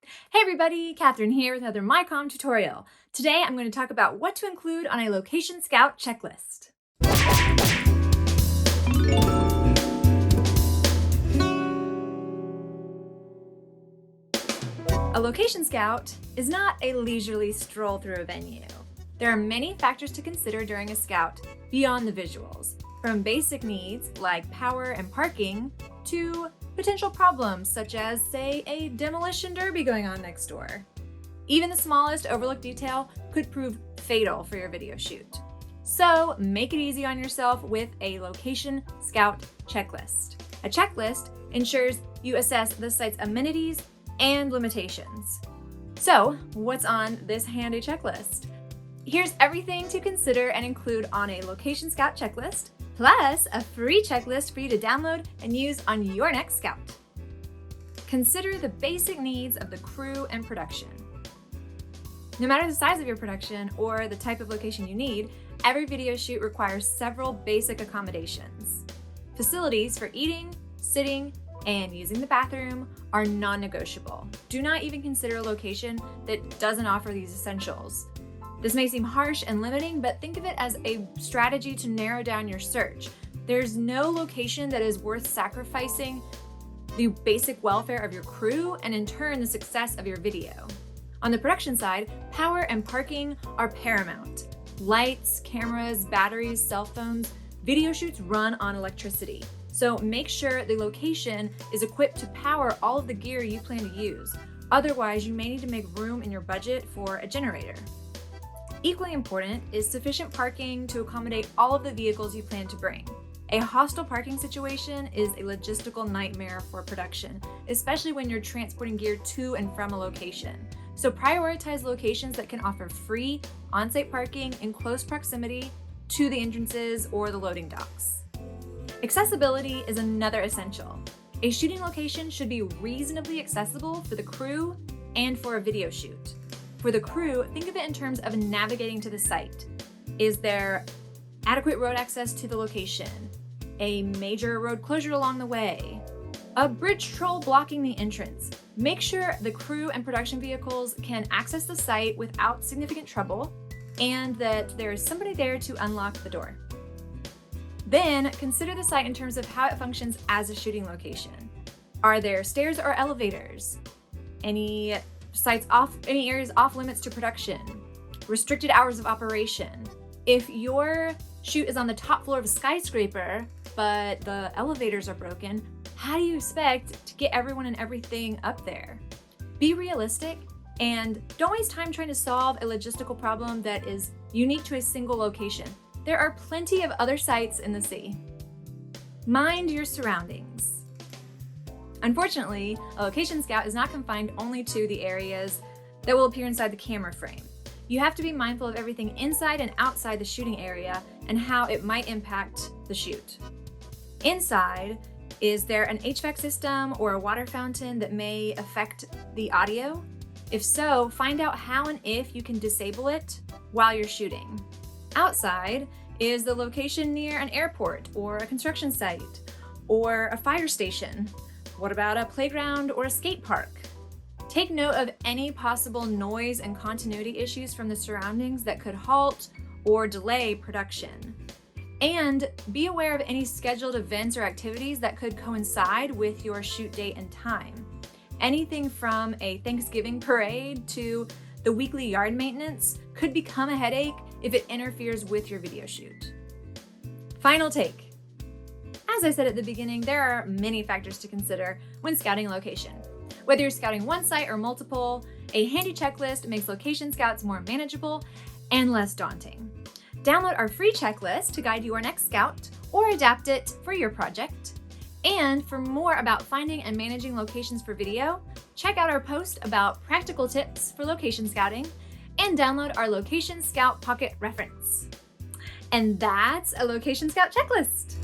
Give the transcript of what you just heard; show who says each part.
Speaker 1: Hey everybody, Catherine here with another MyCom tutorial. Today I'm going to talk about what to include on a Location Scout checklist. A Location Scout is not a leisurely stroll through a venue. There are many factors to consider during a scout beyond the visuals, from basic needs like power and parking to potential problems such as, say, a demolition derby going on next door. Even the smallest overlooked detail could prove fatal for your video shoot. So make it easy on yourself with a Location Scout checklist. A checklist ensures you assess the site's amenities and limitations. So what's on this handy checklist? Here's everything to consider and include on a Location Scout checklist, plus a free checklist for you to download and use on your next scout. Consider the basic needs of the crew and production. No matter the size of your production or the type of location you need, every video shoot requires several basic accommodations. Facilities for eating, sitting, and using the bathroom are non-negotiable. Do not even consider a location that doesn't offer these essentials. This may seem harsh and limiting, but think of it as a strategy to narrow down your search. There's no location that is worth sacrificing the basic welfare of your crew and in turn the success of your video. On the production side, power and parking are paramount. Lights, cameras, batteries, cell phones, video shoots run on electricity. So make sure the location is equipped to power all of the gear you plan to use. Otherwise, you may need to make room in your budget for a generator. Equally important is sufficient parking to accommodate all of the vehicles you plan to bring. A hostile parking situation is a logistical nightmare for production, especially when you're transporting gear to and from a location. So prioritize locations that can offer free on-site parking in close proximity to the entrances or the loading docks. Accessibility is another essential. A shooting location should be reasonably accessible for the crew and for a video shoot. For the crew, think of it in terms of navigating to the site. Is there adequate road access to the location? A major road closure along the way? A bridge troll blocking the entrance? Make sure the crew and production vehicles can access the site without significant trouble and that there is somebody there to unlock the door. Then consider the site in terms of how it functions as a shooting location. Are there stairs or elevators? Any areas off limits to production? Restricted hours of operation? If your shoot is on the top floor of a skyscraper, but the elevators are broken, how do you expect to get everyone and everything up there? Be realistic and don't waste time trying to solve a logistical problem that is unique to a single location. There are plenty of other sites in the city. Mind your surroundings. Unfortunately, a Location Scout is not confined only to the areas that will appear inside the camera frame. You have to be mindful of everything inside and outside the shooting area and how it might impact the shoot. Inside, is there an HVAC system or a water fountain that may affect the audio? If so, find out how and if you can disable it while you're shooting. Outside, is the location near an airport or a construction site or a fire station? What about a playground or a skate park? Take note of any possible noise and continuity issues from the surroundings that could halt or delay production. And be aware of any scheduled events or activities that could coincide with your shoot date and time. Anything from a Thanksgiving parade to the weekly yard maintenance could become a headache if it interferes with your video shoot. Final take. As I said at the beginning, there are many factors to consider when scouting a location. Whether you're scouting one site or multiple, a handy checklist makes Location Scouts more manageable and less daunting. Download our free checklist to guide your next scout or adapt it for your project. And for more about finding and managing locations for video, check out our post about practical tips for location scouting and download our Location Scout Pocket Reference. And that's a Location Scout checklist.